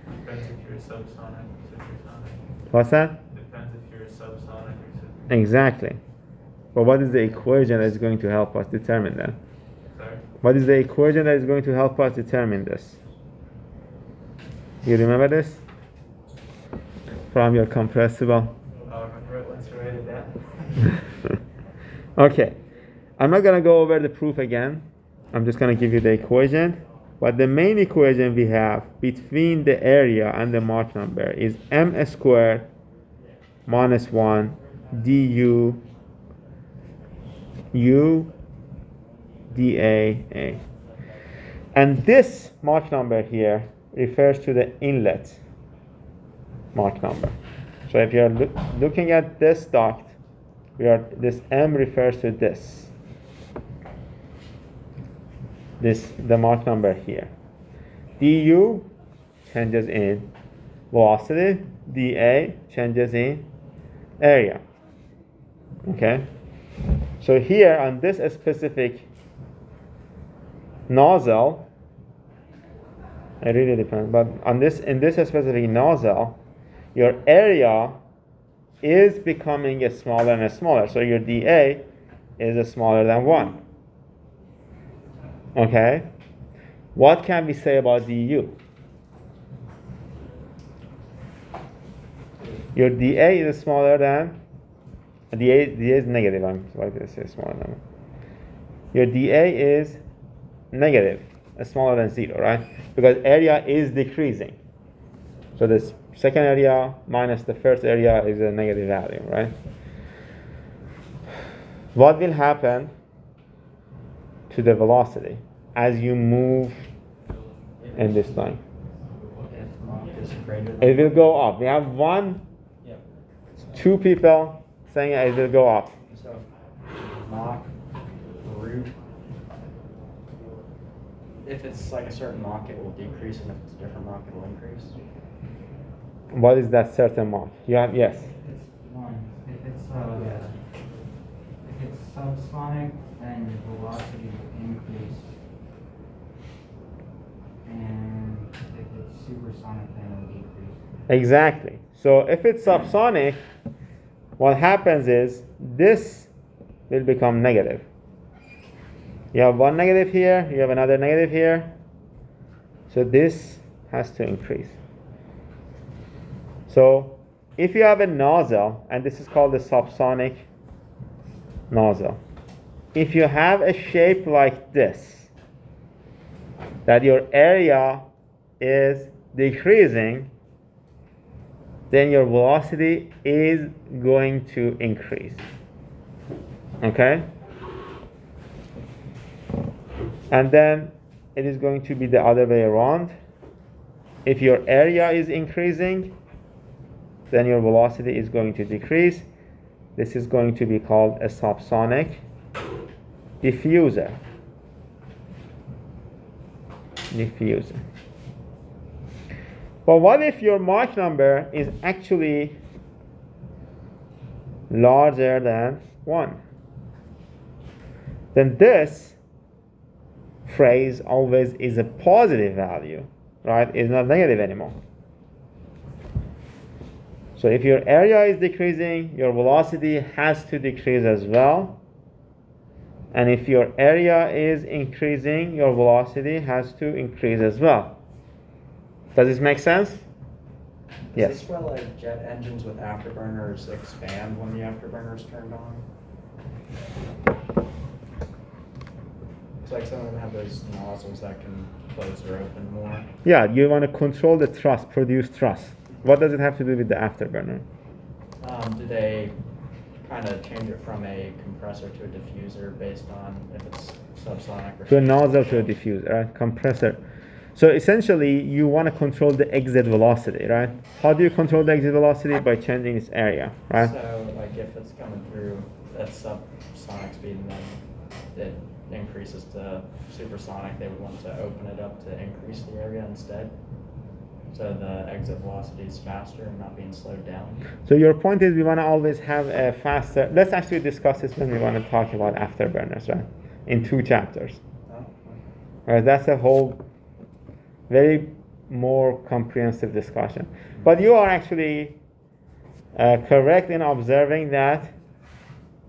Depends if you're subsonic or supersonic. What's that? Depends if you're subsonic or supersonic. Exactly. But what is the equation that is going to help us determine that? Sorry? What is the equation that is going to help us determine this? You remember this? From your compressible? I'll remember it once you write it down. Okay. I'm not going to go over the proof again. I'm just going to give you the equation. But the main equation we have between the area and the Mach number is m squared minus 1 du u dA A. And this Mach number here refers to the inlet Mach number. So if you're looking at this duct, this m refers to this. The Mach number here. du changes in velocity, dA changes in area. Okay? So here on this specific nozzle, it really depends, but in this specific nozzle, your area is becoming smaller and smaller. So your dA is smaller than 1. Okay? What can we say about du? Your dA is smaller than, dA is negative, I'm sorry to say smaller than 1. Your dA is negative, smaller than 0, right? Because area is decreasing. So this second area minus the first area is a negative value, right? What will happen to the velocity as you move in this line. If Mach is greater than. It will go up. We have Yep. two people saying it will go up. So Mach root. If it's like a certain Mach, it will decrease, and if it's a different Mach, it will increase. What is that certain Mach? You have, yes. It's one. If it's subsonic, then your velocity will increase. And if it's supersonic, then it will decrease. Exactly. So if it's subsonic, what happens is this will become negative. You have one negative here, you have another negative here. So this has to increase. So if you have a nozzle, and this is called the subsonic nozzle, if you have a shape like this, that your area is decreasing, then your velocity is going to increase. Okay? And then it is going to be the other way around. If your area is increasing, then your velocity is going to decrease. This is going to be called a subsonic diffuser. But what if your Mach number is actually larger than 1? Then this phrase always is a positive value, right? It's not negative anymore. So if your area is decreasing, your velocity has to decrease as well. And if your area is increasing, your velocity has to increase as well. Does this make sense? Yes. Is this where like jet engines with afterburners expand when the afterburner is turned on? It's like some of them have those nozzles that can close or open more. Yeah, you want to control the thrust, produce thrust. What does it have to do with the afterburner? Do they kind of change it from a compressor to a diffuser based on if it's subsonic or To a nozzle to a diffuser, right? Compressor. So essentially, you want to control the exit velocity, right? How do you control the exit velocity? By changing its area, right? So, like, if it's coming through at subsonic speed and then it increases to supersonic, they would want to open it up to increase the area instead. So the exit velocity is faster and not being slowed down. So your point is we want to always have a faster. Let's actually discuss this when we want to talk about afterburners, right? In 2 chapters. Oh, Right, that's a whole very more comprehensive discussion. But you are actually correct in observing that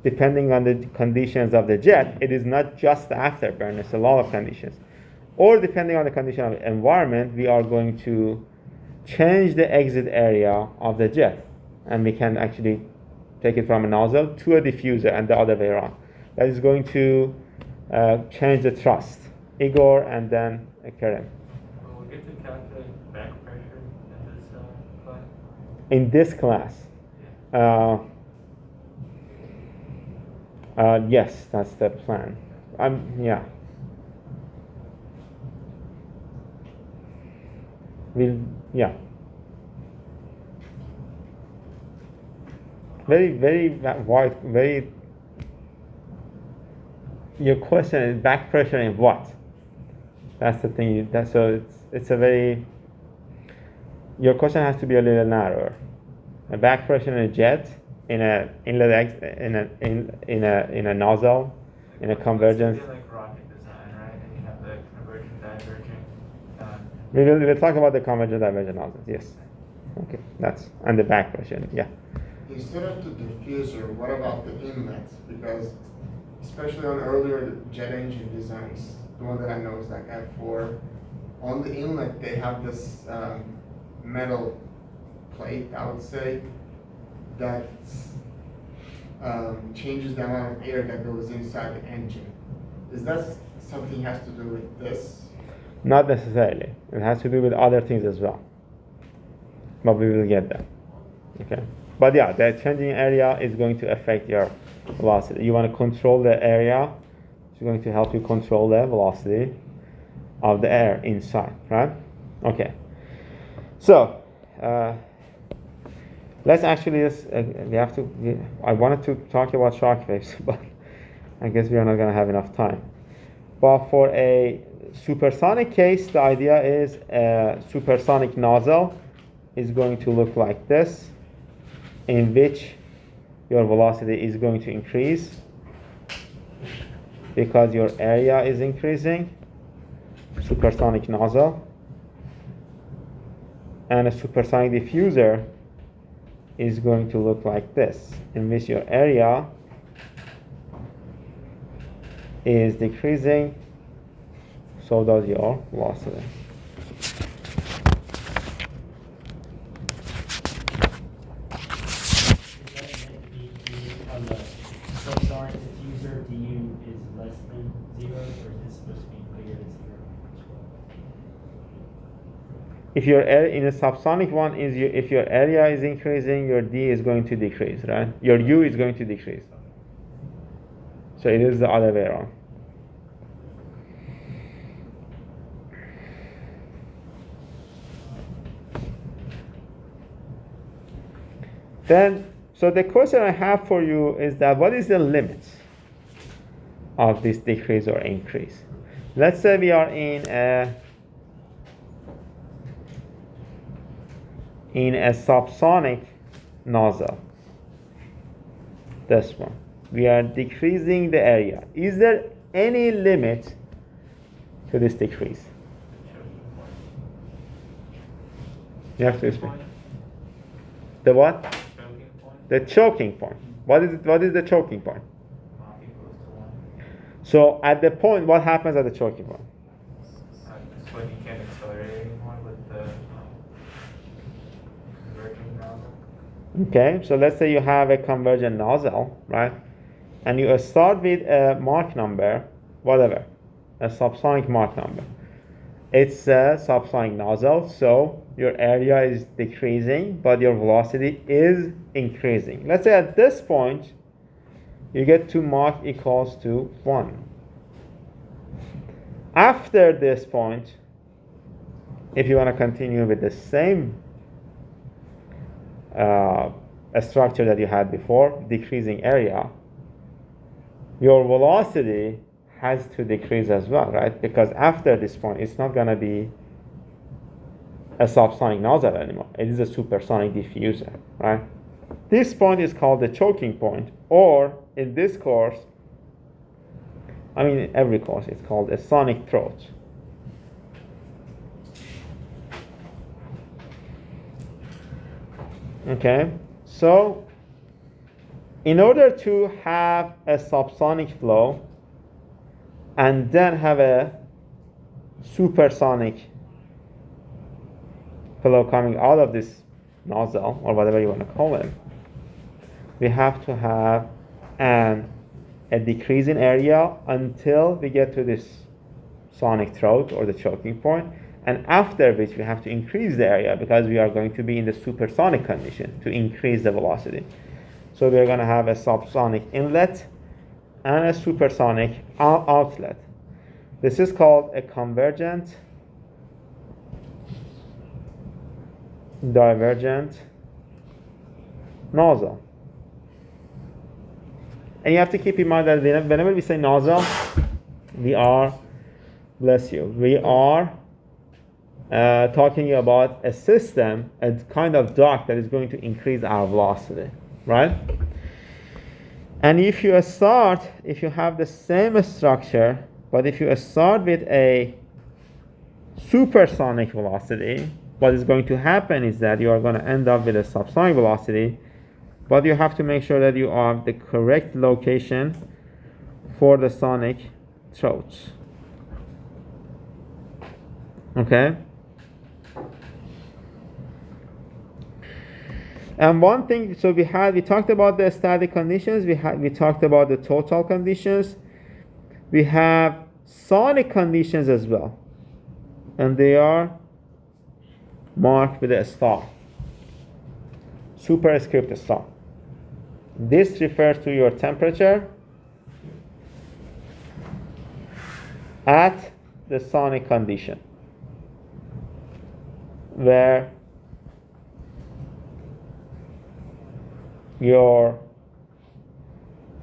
depending on the conditions of the jet, it is not just the afterburner, it's a lot of conditions. Or depending on the condition of the environment, we are going to change the exit area of the jet. And we can actually take it from a nozzle to a diffuser and the other way around. That is going to change the thrust, Igor and then Kerem. Will we get to calculate back pressure in this class? In this class, yes, that's the plan. Yeah. Yeah. Very wide, very. Your question is back pressure in what? That's the thing. So it's a very. Your question has to be a little narrower. A back pressure in a jet, in a inlet, in a nozzle, in a convergence. It's like rocket design, right? And you have the convergent divergent. We will talk about the convergent divergent nozzles. Yes. Okay. That's and the back pressure. Yeah. Instead of the diffuser, what about the inlets? Because especially on earlier jet engine designs, the one that I know is like F4. On the inlet, they have this metal plate, I would say, that changes the amount of air that goes inside the engine. Is that something has to do with this? Not necessarily. It has to do with other things as well. But we will get there. Okay. But yeah, the changing area is going to affect your velocity. You want to control the area. It's going to help you control the velocity. of the air inside, right? Okay. So let's actually just I wanted to talk about shock waves, but I guess we are not going to have enough time. But for a supersonic case, the idea is a supersonic nozzle is going to look like this, in which your velocity is going to increase because your area is increasing. Supersonic nozzle. And a supersonic diffuser is going to look like this, in which your area is decreasing, so does your velocity. On the subsonic diffuser, du is less than 0, or is it supposed to be bigger than 0? If your area in a subsonic one if your area is increasing, your d is going to decrease, right? Your u is going to decrease. So it is the other way around. Then, so the question I have for you is that what is the limit of this decrease or increase? Let's say we are in a subsonic nozzle. This one. We are decreasing the area. Is there any limit to this decrease? You have to explain. The what? Choking point. The choking point. What is it? What is the choking point? Mach equals to 1. So at the point, what happens at the choking point? That's when you can't accelerate anymore with the converging nozzle. Okay, so let's say you have a convergent nozzle, right? And you start with a Mach number, whatever, a subsonic Mach number. It's a subsonic nozzle, so your area is decreasing, but your velocity is increasing. Let's say at this point, you get to Mach equals to 1. After this point, if you want to continue with the same structure that you had before, decreasing area, your velocity has to decrease as well, right? Because after this point, it's not going to be a subsonic nozzle anymore. It is a supersonic diffuser, right? This point is called the choking point, or in this course, I mean every course, it's called a sonic throat. Okay, so in order to have a subsonic flow and then have a supersonic flow coming out of this nozzle, or whatever you want to call it, we have to have a decrease in area until we get to this sonic throat or the choking point, and after which we have to increase the area because we are going to be in the supersonic condition to increase the velocity. So we're going to have a subsonic inlet and a supersonic outlet. This is called a convergent divergent nozzle. And you have to keep in mind that whenever we say nozzle, we are, bless you, we are talking about a system, a kind of duct that is going to increase our velocity, right? And if you have the same structure, but if you start with a supersonic velocity, what is going to happen is that you are going to end up with a subsonic velocity, but you have to make sure that you have the correct location for the sonic throats. Okay? And one thing, so we talked about the static conditions, we talked about the total conditions. We have sonic conditions as well. And they are marked with a star. Superscript star. This refers to your temperature at the sonic condition where your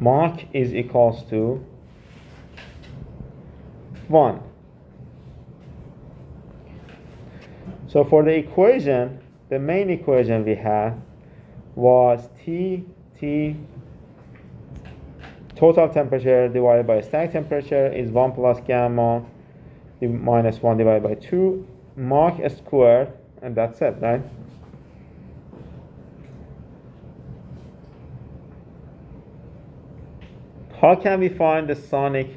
Mach is equals to 1. So for the equation, the main equation we had was T total temperature divided by static temperature is 1 plus gamma minus 1 divided by 2 Mach squared, and that's it, right? How can we find the sonic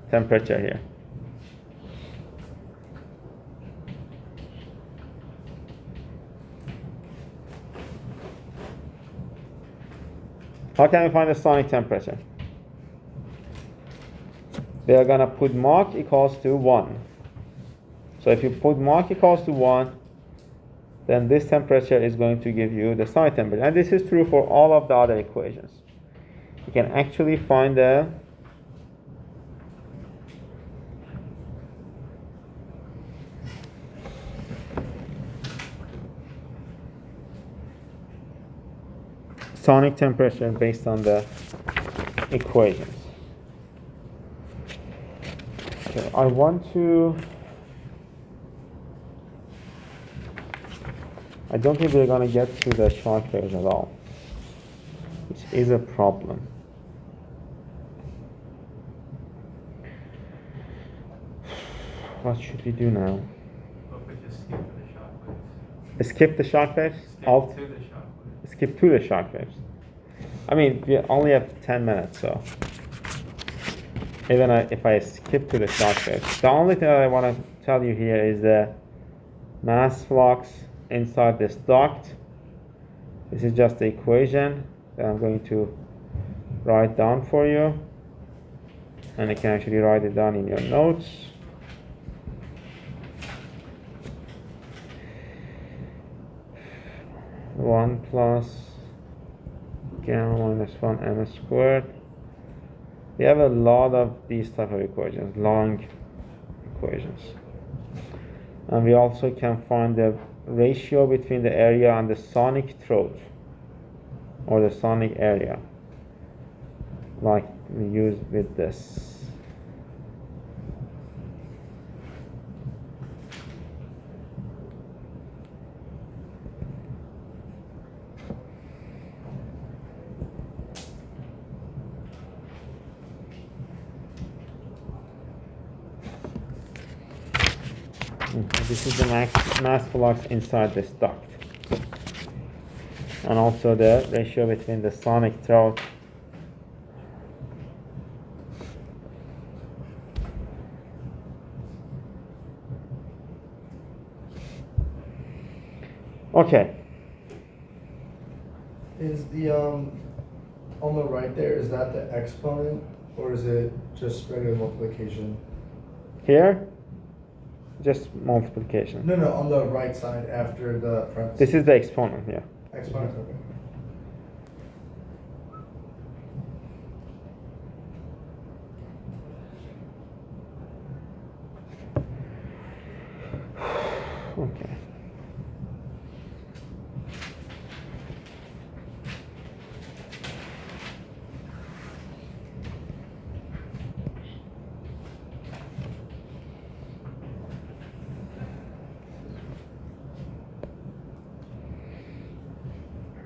temperature here? How can we find the sonic temperature? We are going to put Mach equals to 1. So if you put Mach equals to 1, then this temperature is going to give you the sonic temperature. And this is true for all of the other equations. You can actually find the sonic temperature based on the equations. Okay, I don't think we're going to get to the shock waves at all, which is a problem. What should we do now? What if we just skip the shock waves? Skip the shock waves? Skip to the shock waves. Skip to the shock waves. I mean, we only have 10 minutes, so even if I skip to the shock waves, the only thing that I want to tell you here is the mass flux inside this duct. This is just the equation that I'm going to write down for you, and you can actually write it down in your notes. One plus gamma minus 1 m squared. We have a lot of these type of equations, long equations. And we also can find the ratio between the area and the sonic throat, or the sonic area, like we use with this. This is the mass flux inside this duct, and also the ratio between the sonic throat okay. Is the on the right there, is that the exponent or is it just regular multiplication? Here, just multiplication. No, on the right side after the parentheses. This is the exponent, yeah. Exponent, okay. Okay.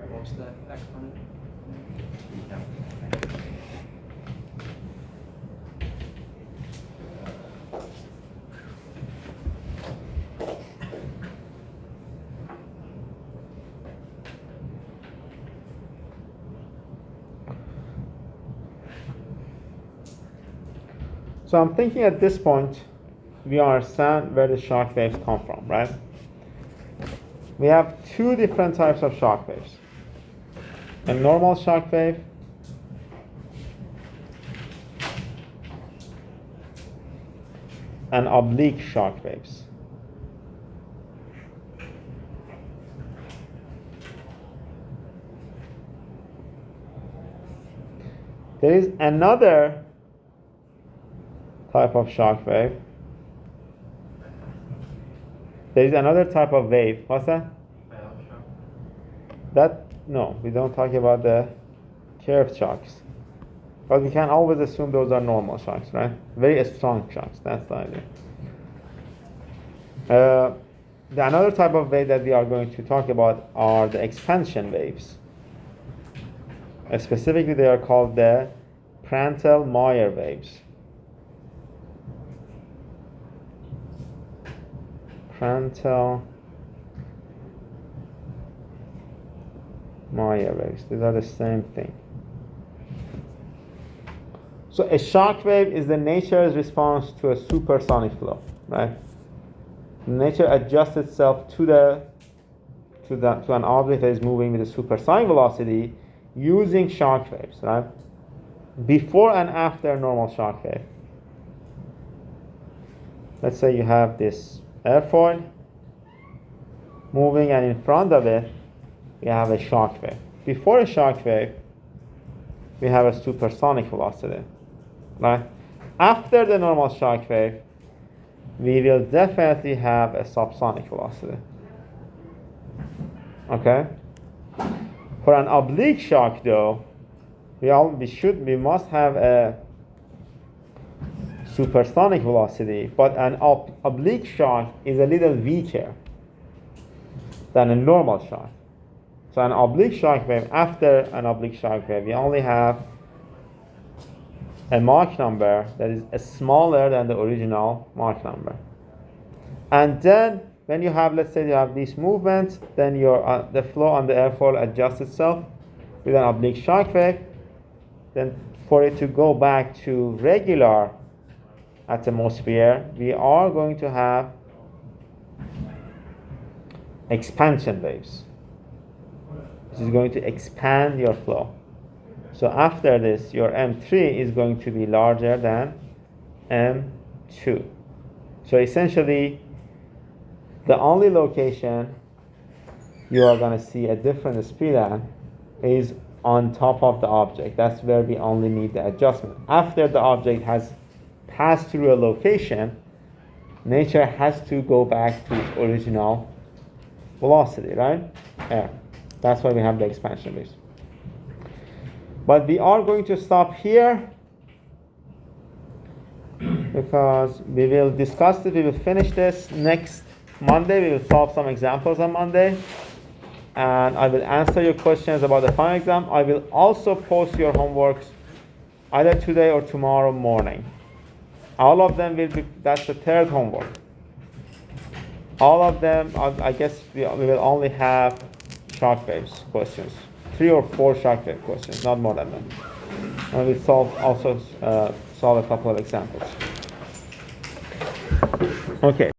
What's that exponent? So I'm thinking at this point, we understand where the shock waves come from, right? We have two different types of shock waves. A normal shock wave and oblique shock waves. There is another type of shock wave There is another type of wave. What's that? Valve shock. That, no, we don't talk about the curved shocks. But we can always assume those are normal shocks, right? Very strong shocks, that's the idea. Another type of wave that we are going to talk about are the expansion waves. Specifically, they are called the Prandtl-Meyer waves. Prandtl-Meyer waves. These are the same thing. So a shock wave is the nature's response to a supersonic flow, right? Nature adjusts itself to an object that is moving with a supersonic velocity using shock waves, right? Before and after normal shock wave. Let's say you have this airfoil moving, and in front of it we have a shock wave. Before a shock wave, we have a supersonic velocity, right? After the normal shock wave, we will definitely have a subsonic velocity. Okay? For an oblique shock, though, we must have a supersonic velocity, but an oblique shock is a little weaker than a normal shock. So an oblique shock wave, after an oblique shock wave, we only have a Mach number that is smaller than the original Mach number. And then when you have, let's say you have these movements, then the flow on the airfoil adjusts itself with an oblique shock wave. Then for it to go back to regular atmosphere, we are going to have expansion waves, which is going to expand your flow. So after this, your M3 is going to be larger than M2. So essentially, the only location you are going to see a different speed at is on top of the object. That's where we only need the adjustment. After the object has passed through a location, nature has to go back to its original velocity, right? Yeah. That's why we have the expansion waves. But we are going to stop here because we will discuss this, we will finish this next Monday. We will solve some examples on Monday. And I will answer your questions about the final exam. I will also post your homeworks either today or tomorrow morning. All of them will be, that's the third homework. All of them, I guess we will only have shock waves questions. 3 or 4 shock wave questions, not more than that. And we'll solve a couple of examples. Okay.